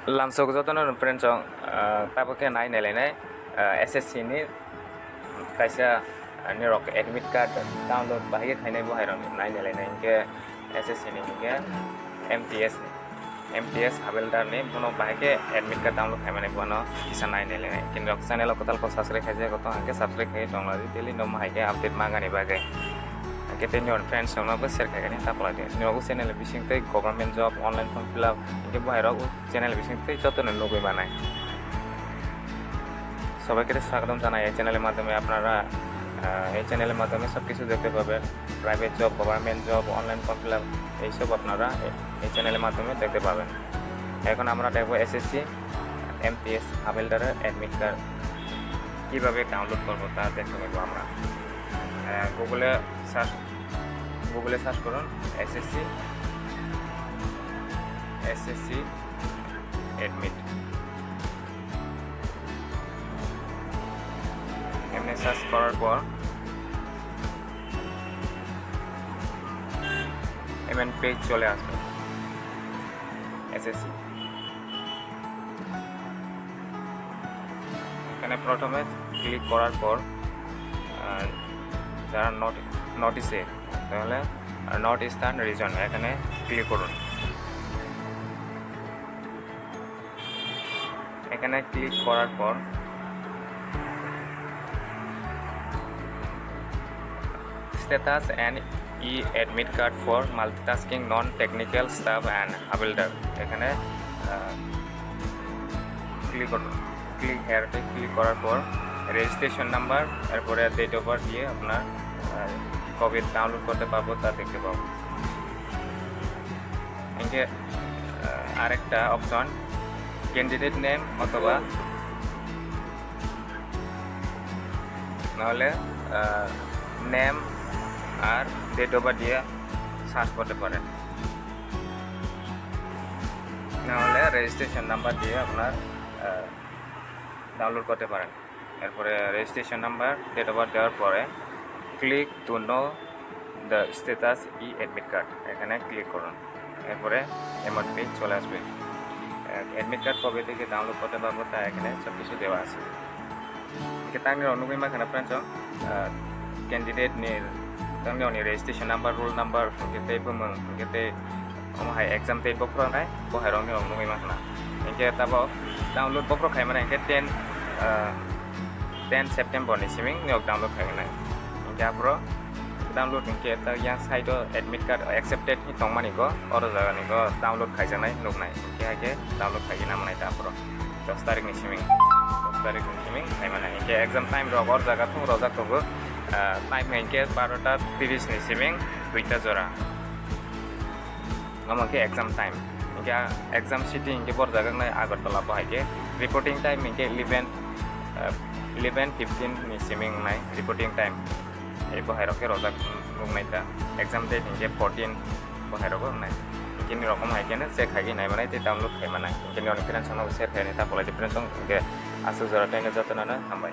Langsung jotono friends ong tapake nai nelainai SSC ni kaisa nirok admit card download bahaya khainai bo hairon nai nelainai ke SSC ni ke MTS Havildar ni bono bahake admit card download khaimane bono kisa nai nelainai kinrok channel kotal ko subscribe khaije koto hanke subscribe khai tongladi daily nom haike update magani bage kita nyon friends sama gue share kayak gini tak pelajari ini aku channel bising teh government job online form fill up ini bahaya aku channel bising teh jotono nugui mana সবাই কে স্বাগতম জানাই এই চ্যানেলের মাধ্যমে আপনারা এই চ্যানেলের মাধ্যমে সব কিছু দেখতে পাবেন private job government job online form fill up এইসব আপনারা এই চ্যানেলের মাধ্যমে দেখতে পাবেন এখন আমরা দেখব এসএসসি এমটিএস হাভেলদারের অ্যাডমিট কার্ড কীভাবে ডাউনলোড করব তা দেখতে পাবো আমরা গুগলে সার্চ করুন এসএসসি অ্যাডমিট এমনি সার্চ করার পর এমন পেজ চলে আসবে এসএসসি এখানে প্রথমে ক্লিক করার পর যারা নোটিসে তাহলে নট ইস্টার্ন রিজন এখানে ক্লিক করুন এখানে ক্লিক করার পর status and e admit card for multitasking non technical staff and হাভেলদার এখানে ক্লিক করুন ক্লিক করার পর রেজিস্ট্রেশন নাম্বার এরপরে ডেট অফ বার্থ দিয়ে আপনার কবে ডাউনলোড করতে পারবো তা দেখতে পাবো এখানে আরেকটা অপশন ক্যান্ডিডেট নেম অথবা নাহলে নেম আর ডেট অফ বার্থ দিয়ে সার্চ করতে পারেন নাহলে রেজিস্ট্রেশন নাম্বার দিয়ে আপনার ডাউনলোড করতে পারেন এরপরে registration number date of birth দেওয়ার পরে click to know the status E admit card এখানে ক্লিক করুন এরপরে এমন পেজ চলে আসবে অ্যাডমিট কার্ড কবে থেকে ডাউনলোড করতে পারবো তা এখানে সব কিছু দেওয়া আছে তাংনি অনুগুই মাখানা ফ্রেন্ডস ক্যান্ডিডেট নি তাংনি অনি রেজিস্ট্রেশন নাম্বার রোল নাম্বার গেতে বমং গেতে হাই এক্সাম ডেট বক্র নাই বহাই রংনি অনুগুই মাখানা এনকে তাবো ডাউনলোড বক্র খাই মানে এনকে 10 September ni siming ni download khai nai inke apro download inke ta yang site admit card accepted ni tongmani go oro jaga ni go download khai janai nugnai inke hake download khai na manai ta apro 10 tarik ni siming khai mana inke exam time ro or jaga thung rojak to time inke 12টা 30 ni siming duita jora namake exam time inke exam city inke bor jaga nai agartala bahai reporting time inke 11:15 ni siming nai reporting time ei bahai roke rojak nai ta exam date inke 14 bahai rok nai inke ni rokom hai kene check hai nai manai te download khai manai inke ni onek friends song share khai ta polai difference song inke asu jara tenge jotono na hambai।